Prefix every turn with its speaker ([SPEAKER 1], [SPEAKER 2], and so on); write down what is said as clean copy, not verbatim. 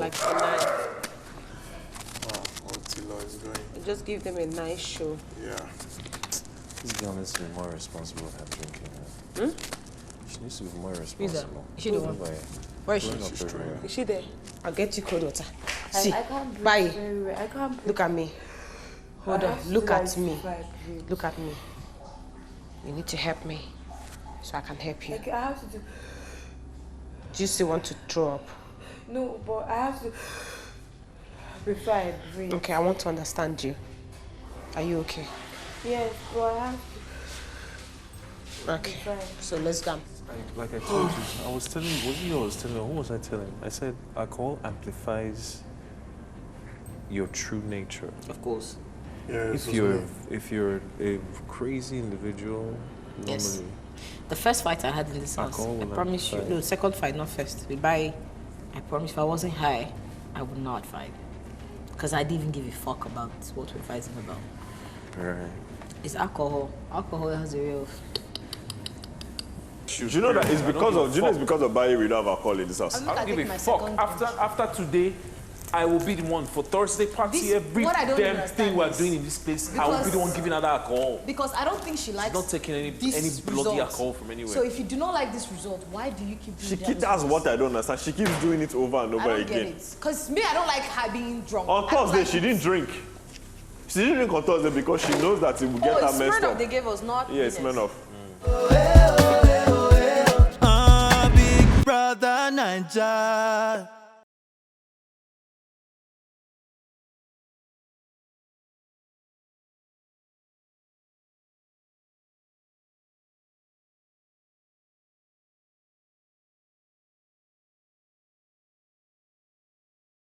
[SPEAKER 1] like tonight.
[SPEAKER 2] Wow, Otilo is going.
[SPEAKER 1] Just give them a nice show.
[SPEAKER 2] Yeah.
[SPEAKER 3] This girl needs to be more responsible with her drinking. She needs to be more responsible.
[SPEAKER 1] Is she the one? Where is she? Is she there? I'll get you cold water. See,
[SPEAKER 4] I can't breathe
[SPEAKER 1] bye.
[SPEAKER 4] very well. I can't breathe.
[SPEAKER 1] Look at me. Hold on. Look at me. Look at me. You need to help me so I can help you.
[SPEAKER 4] Like, I have to do...
[SPEAKER 1] Do you still want to throw up?
[SPEAKER 4] No, but I have to... Before I breathe.
[SPEAKER 1] Okay, I want to understand you. Are you okay?
[SPEAKER 4] Yes, but I have to...
[SPEAKER 1] Okay, so let's go.
[SPEAKER 3] Like I told you, I was telling you, wasn't you I was telling you, who was I telling? I said alcohol amplifies your true nature.
[SPEAKER 5] Of course.
[SPEAKER 2] Yeah,
[SPEAKER 3] If you're a crazy individual,
[SPEAKER 5] Yes.
[SPEAKER 3] normally
[SPEAKER 5] The first fight I had in this house,
[SPEAKER 3] Alcohol
[SPEAKER 5] I
[SPEAKER 3] will
[SPEAKER 5] promise you.
[SPEAKER 3] amplify.
[SPEAKER 5] No, second fight, not first. I promise if I wasn't high, I would not fight. Because I didn't even give a fuck about what we're fighting about.
[SPEAKER 3] right.
[SPEAKER 5] It's alcohol. Alcohol has a way of...
[SPEAKER 6] Do you know that it's because of? Do you know it's because of Baye we don't have alcohol in this house?
[SPEAKER 7] I don't give a fuck. After today, I will be the one for Thursday party. Every
[SPEAKER 8] what I don't
[SPEAKER 7] damn
[SPEAKER 8] understand
[SPEAKER 7] thing we're
[SPEAKER 8] is-
[SPEAKER 7] doing in this place, I will be the one giving her that alcohol.
[SPEAKER 8] Because I don't think she likes
[SPEAKER 7] Not taking any
[SPEAKER 8] this
[SPEAKER 7] bloody
[SPEAKER 8] result.
[SPEAKER 7] alcohol from anywhere.
[SPEAKER 8] So if you do not like this result, why do you keep doing that?
[SPEAKER 6] That's what I don't understand. She keeps doing it over and
[SPEAKER 8] I
[SPEAKER 6] over
[SPEAKER 8] don't
[SPEAKER 6] again.
[SPEAKER 8] get it. Because me, I don't like her being drunk.
[SPEAKER 6] On
[SPEAKER 8] I don't
[SPEAKER 6] Thursday,
[SPEAKER 8] like
[SPEAKER 6] she
[SPEAKER 8] it.
[SPEAKER 6] didn't drink. She didn't drink on Thursday because she knows that it will get her
[SPEAKER 8] it's
[SPEAKER 6] messed
[SPEAKER 8] Smirnoff
[SPEAKER 6] up.
[SPEAKER 8] they gave us, not
[SPEAKER 6] Yeah, it's
[SPEAKER 8] Guinness.
[SPEAKER 6] Smirnoff.
[SPEAKER 9] Big brother Naija.